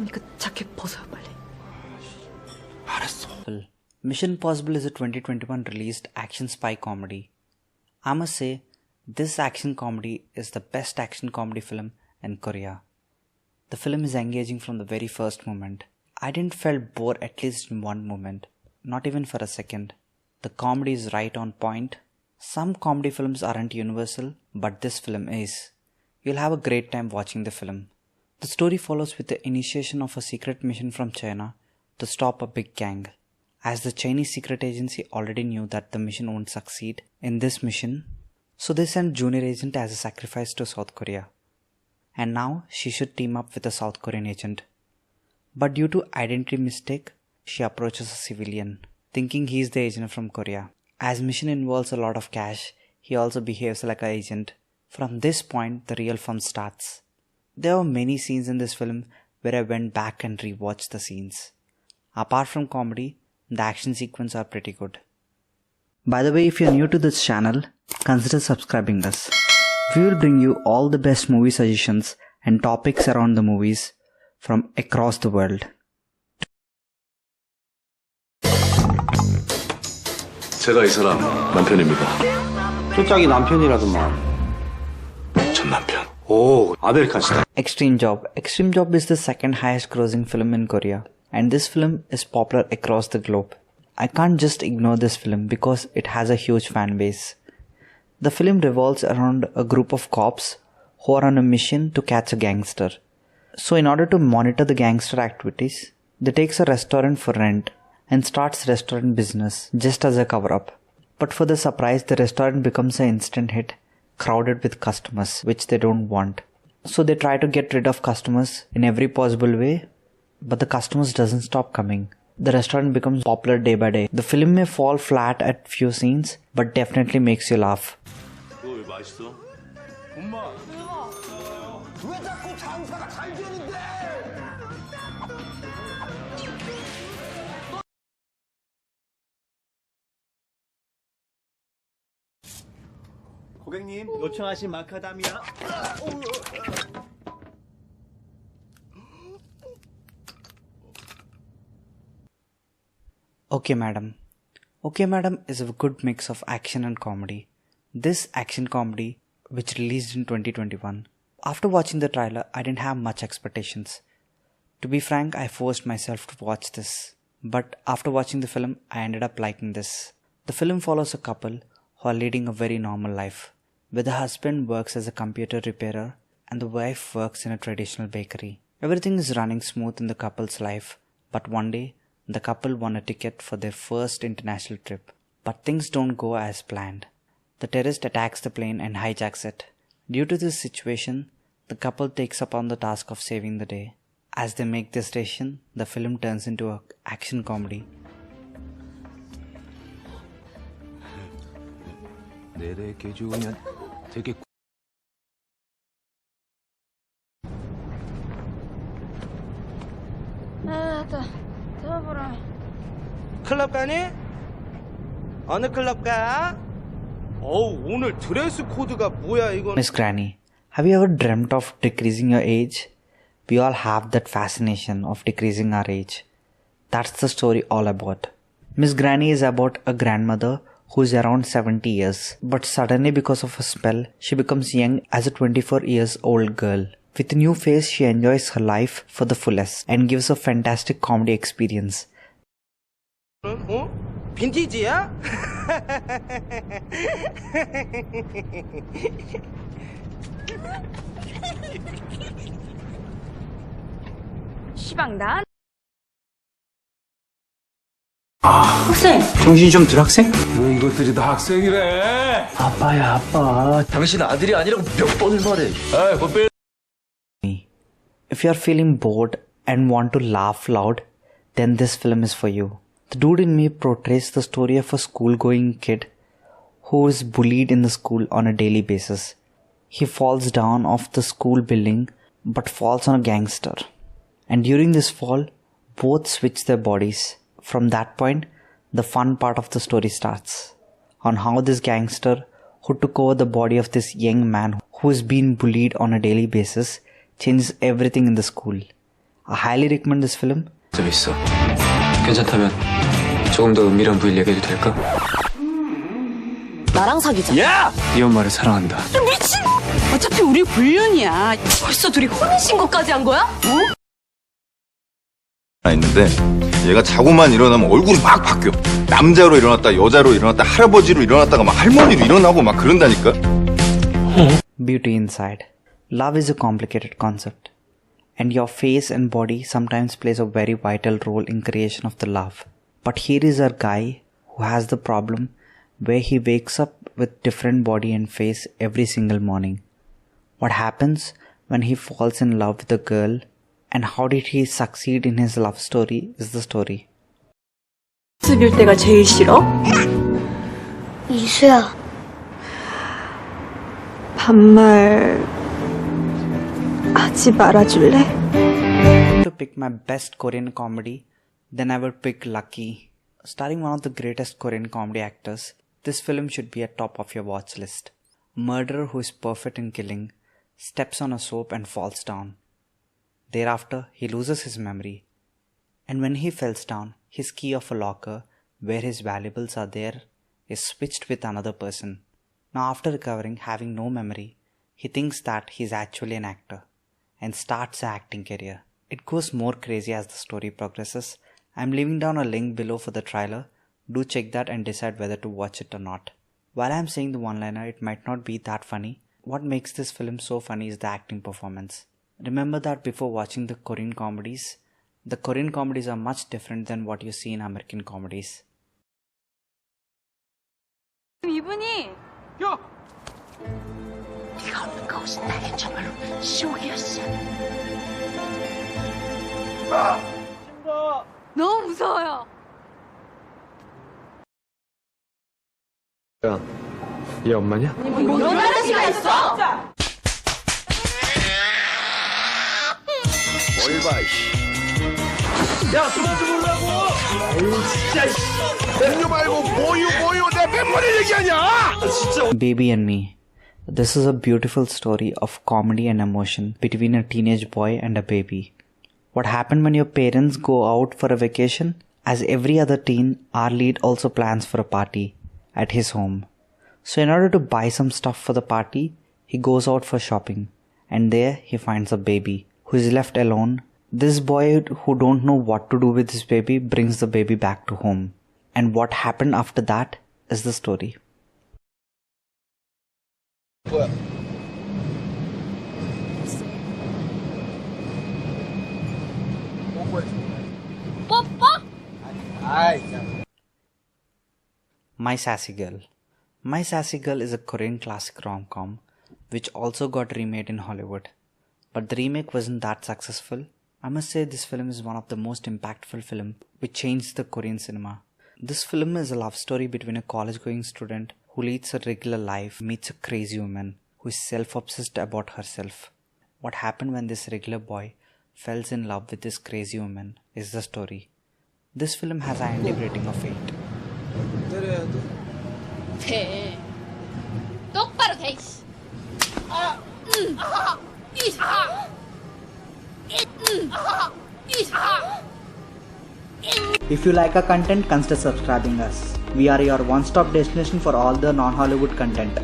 테니까 자켓 벗어요 빨리. 알았어. Mission Impossible is a 2021 released action spy comedy. I must say, this action comedy is the best action comedy film in Korea. The film is engaging from the very first moment. I didn't feel bored at least in one moment, not even for a second. The comedy is right on point. Some comedy films aren't universal, but this film is. You'll have a great time watching the film. The story follows with the initiation of a secret mission from China to stop a big gang. As the Chinese secret agency already knew that the mission won't succeed in this mission, so they sent junior agent as a sacrifice to South Korea. And now she should team up with a South Korean agent. But due to identity mistake, she approaches a civilian, thinking he is the agent from Korea. As mission involves a lot of cash, he also behaves like an agent. From this point, the real fun starts. There were many scenes in this film where I went back and rewatched the scenes. Apart from comedy, the action sequences are pretty good. By the way, if you're new to this channel, consider subscribing us. We will bring you all the best movie suggestions and topics around the movies from across the world. 제가 이 사람 남편입니다. 초짝이 남편이라더만. 전 남편. 오, 아메리칸 스타일. Extreme Job. Extreme Job is the second highest grossing film in Korea, and this film is popular across the globe. I can't just ignore this film because it has a huge fan base. The film revolves around a group of cops who are on a mission to catch a gangster. So in order to monitor the gangster activities, they takes a restaurant for rent and starts restaurant business just as a cover-up. But for the surprise, the restaurant becomes an instant hit, crowded with customers, which they don't want. So they try to get rid of customers in every possible way, but the customers doesn't stop coming. The restaurant becomes popular day by day. The film may fall flat at few scenes, but definitely makes you laugh. 이거 왜 맛있어? 엄마. 왜 자꾸 장사가 잘 되는데? 고객님, 요청하신 마카다미아. Okay Madam. Okay Madam is a good mix of action and comedy. This action comedy, which released in 2021, after watching the trailer, I didn't have much expectations. To be frank, I forced myself to watch this. But after watching the film, I ended up liking this. The film follows a couple who are leading a very normal life, where the husband works as a computer repairer and the wife works in a traditional bakery. Everything is running smooth in the couple's life, but one day, the couple won a ticket for their first international trip. But things don't go as planned. The terrorist attacks the plane and hijacks it. Due to this situation, the couple takes upon the task of saving the day. As they make this decision, the film turns into an action comedy. 내래 개주면 되게 클럽 가니? 어느 클럽 가? 어우, 오늘 드레스 코드가 뭐야 이건? Miss Granny, have you ever dreamt of decreasing your age? We all have that fascination of decreasing our age. That's the story all about. Miss Granny is about a grandmother who is around 70 years, but suddenly because of a spell, she becomes young as a 24 years old girl. With a new face, she enjoys her life for the fullest and gives a fantastic comedy experience. 어? 빈티지야? 시방 난 학생! 정신이 좀 들 학생? 뭐 이것들이 다 학생이래. 아빠야 아빠. 당신 아들이 아니라고 몇 번을 말해. 에이, 못 If you are feeling bored and want to laugh loud, then this film is for you. The Dude in Me portrays the story of a school-going kid who is bullied in the school on a daily basis. He falls down off the school building but falls on a gangster. And during this fall, both switch their bodies. From that point, the fun part of the story starts. On how this gangster who took over the body of this young man who is being bullied on a daily basis changes everything in the school. I highly recommend this film. 재밌어. 괜찮다면 조금 더 은밀한 부위를 얘기해도 될까? 나랑 사귀자. 네 엄마를 사랑한다. 미친! 어차피 우리 불륜이야. 벌써 둘이 혼인신고까지 한 거야? 있는데 얘가 자고만 일어나면 얼굴이 막 바뀌어. 남자로 일어났다 여자로 일어났다 할아버지로 일어났다가 막 할머니로 일어나고 막 그런다니까. Beauty inside. Love is a complicated concept, and your face and body sometimes plays a very vital role in creation of the love. But here is a guy who has the problem where he wakes up with different body and face every single morning. What happens when he falls in love with a girl, and how did he succeed in his love story is the story. 모습일 때가 제일 싫어? 이수야, 반말 하지 말아줄래? To pick my best Korean comedy, then I would pick Lucky. Starring one of the greatest Korean comedy actors, this film should be at top of your watch list. A murderer who is perfect in killing, steps on a soap and falls down. Thereafter, he loses his memory. And when he falls down, his key of a locker, where his valuables are there, is switched with another person. Now after recovering, having no memory, he thinks that he is actually an actor and starts an acting career. It goes more crazy as the story progresses. I'm leaving down a link below for the trailer. Do check that and decide whether to watch it or not. While I'm saying the one-liner, it might not be that funny. What makes this film so funny is the acting performance. Remember that before watching the Korean comedies are much different than what you see in American comedies. 이분이 네가 없는 그곳은 나에겐 정말로 지옥이었어. 너무 무서워요. 야, 얘 엄마냐? 이런 아저씨가 있어! 뭘 봐, 이씨. Baby and Me. This is a beautiful story of comedy and emotion between a teenage boy and a baby. What happened when your parents go out for a vacation? As every other teen, our lead also plans for a party at his home. So in order to buy some stuff for the party, he goes out for shopping, and there he finds a baby who is left alone. This boy who don't know what to do with his baby brings the baby back to home. And what happened after that is the story. My Sassy Girl. My Sassy Girl is a Korean classic rom-com which also got remade in Hollywood. But the remake wasn't that successful. I must say this film is one of the most impactful films which changed the Korean cinema. This film is a love story between a college-going student who leads a regular life, meets a crazy woman who is self-obsessed about herself. What happened when this regular boy falls in love with this crazy woman is the story. This film has an IMDb rating of 8. 돼. 똑바로 돼. If you like our content, consider subscribing us. We are your one-stop destination for all the non-Hollywood content.